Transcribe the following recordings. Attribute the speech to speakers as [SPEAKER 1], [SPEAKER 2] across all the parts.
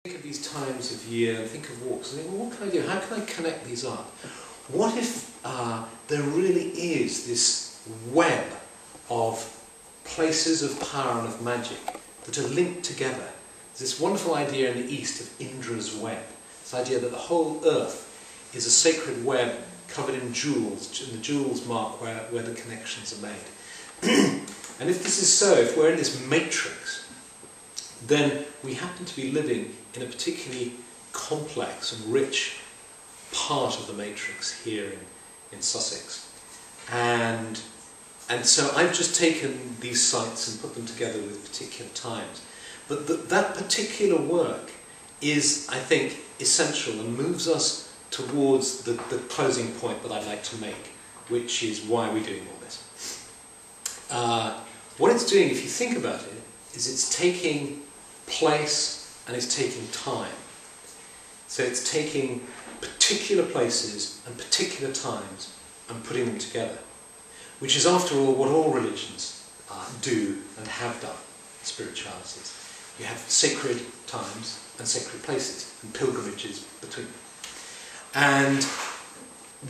[SPEAKER 1] Think of these times of year and think of walks and think, well, what can I do? How can I connect these up? What if there really is this web of places of power and of magic that are linked together? There's this wonderful idea in the East of Indra's web. This idea that the whole earth is a sacred web covered in jewels, and the jewels mark where the connections are made. And if this is so, if we're in this matrix, then we happen to be living in a particularly complex and rich part of the matrix here in Sussex. And so I've just taken these sites and put them together with particular times. But that particular work is, I think, essential and moves us towards the closing point that I'd like to make, which is why we're doing all this. What it's doing, if you think about it, is it's taking place and it's taking time. So it's taking particular places and particular times and putting them together, which is after all what all religions do and have done in spiritualities. You have sacred times and sacred places and pilgrimages between them. And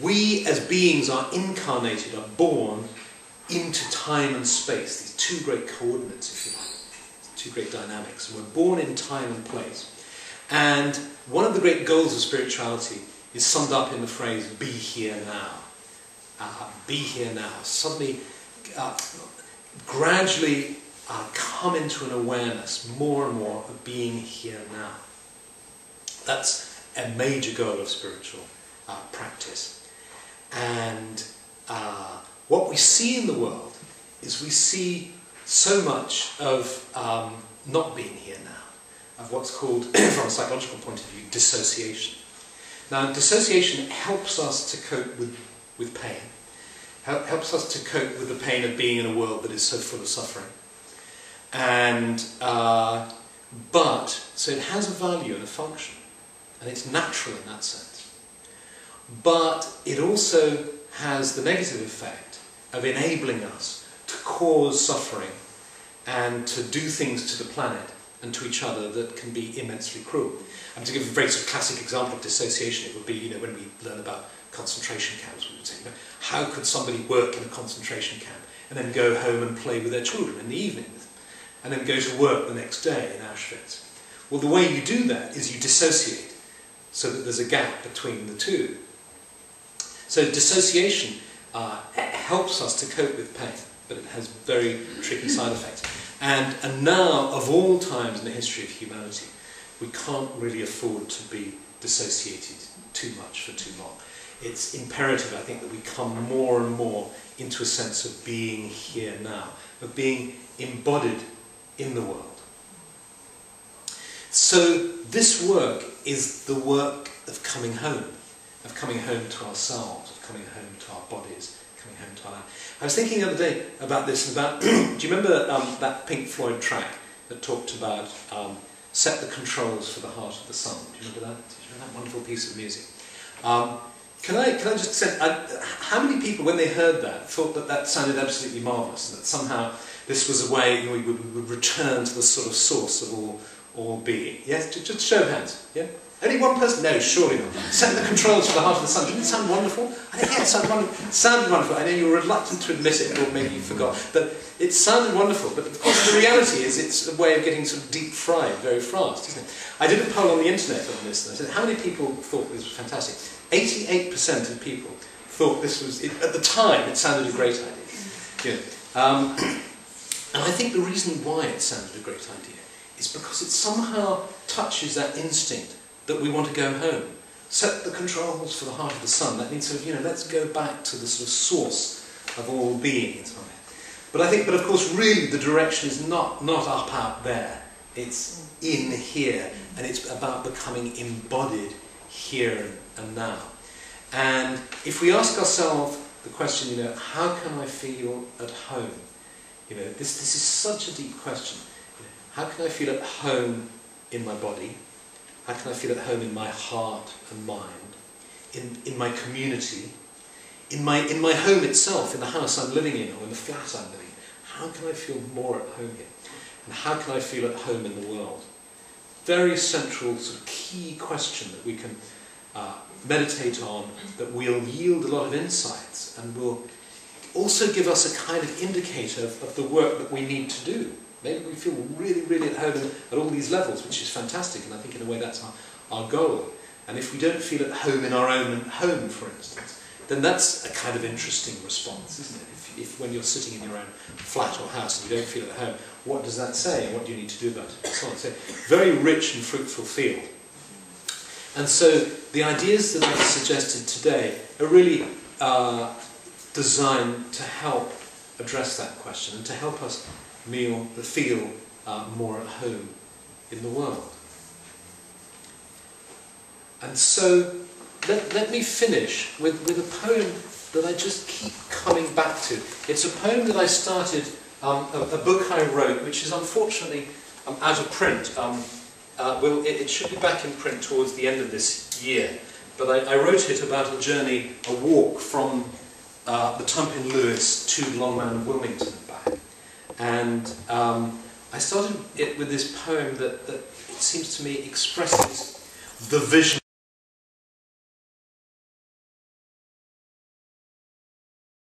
[SPEAKER 1] we as beings are incarnated, are born into time and space, these two great coordinates, if you like. Two great dynamics, and we're born in time and place. And one of the great goals of spirituality is summed up in the phrase, be here now. Be here now. Suddenly, gradually come into an awareness more and more of being here now. That's a major goal of spiritual practice. And what we see in the world is we see so much of not being here now, of what's called, from a psychological point of view, dissociation. Now, dissociation helps us to cope with pain, helps us to cope with the pain of being in a world that is so full of suffering. And, so it has a value and a function, and it's natural in that sense. But it also has the negative effect of enabling us to cause suffering and to do things to the planet and to each other that can be immensely cruel. And to give a very sort of classic example of dissociation, it would be, when we learn about concentration camps, we would say, how could somebody work in a concentration camp and then go home and play with their children in the evening, and then go to work the next day in Auschwitz? Well, the way you do that is you dissociate, so that there's a gap between the two. So dissociation helps us to cope with pain, but it has very tricky side effects. And now, of all times in the history of humanity, we can't really afford to be dissociated too much for too long. It's imperative, I think, that we come more and more into a sense of being here now, of being embodied in the world. So this work is the work of coming home to ourselves, of coming home to our bodies, coming home to our land. I was thinking the other day about this, about, do you remember that Pink Floyd track that talked about set the controls for the heart of the sun? Do you remember that? Do you remember that wonderful piece of music? Can I just say, how many people, when they heard that, thought that that sounded absolutely marvellous, and that somehow this was a way we would return to the sort of source of all being? Yes? Just show of hands. Yeah? Only one person? No, surely not. Set the controls for the heart of the sun. Didn't it sound wonderful? I think, yeah, it sounded wonderful. It sounded wonderful. I know you were reluctant to admit it, or maybe you forgot. But it sounded wonderful. But of course the reality is it's a way of getting sort of deep fried very fast, isn't it? I did a poll on the internet on this, and I said, how many people thought this was fantastic? 88% of people thought this was, at the time, it sounded a great idea. And I think the reason why it sounded a great idea is because it somehow touches that instinct that we want to go home. Set the controls for the heart of the sun. That means sort of, let's go back to the sort of source of all being in some way. But of course, really the direction is not up out there. It's in here, and it's about becoming embodied here and now. And if we ask ourselves the question, how can I feel at home? This is such a deep question. How can I feel at home in my body? How can I feel at home in my heart and mind, in my community, in my home itself, in the house I'm living in, or in the flat I'm living in? How can I feel more at home here? And how can I feel at home in the world? very central sort of key question that we can meditate on, that will yield a lot of insights and will also give us a kind of indicator of the work that we need to do. Maybe we feel really, really at home at all these levels, which is fantastic, and I think in a way that's our goal. And if we don't feel at home in our own home, for instance, then that's a kind of interesting response, isn't it? If when you're sitting in your own flat or house and you don't feel at home, what does that say, and what do you need to do about it, and so on. So, very rich and fruitful field. And so, the ideas that I've suggested today are really designed to help address that question and to help us feel more at home in the world. And so, let me finish with a poem that I just keep coming back to. It's a poem that I started, a book I wrote, which is unfortunately out of print. It should be back in print towards the end of this year. But I wrote it about a journey, a walk from the Tumpin Lewis to Longman and Wilmington and back. And I started it with this poem that it seems to me expresses the vision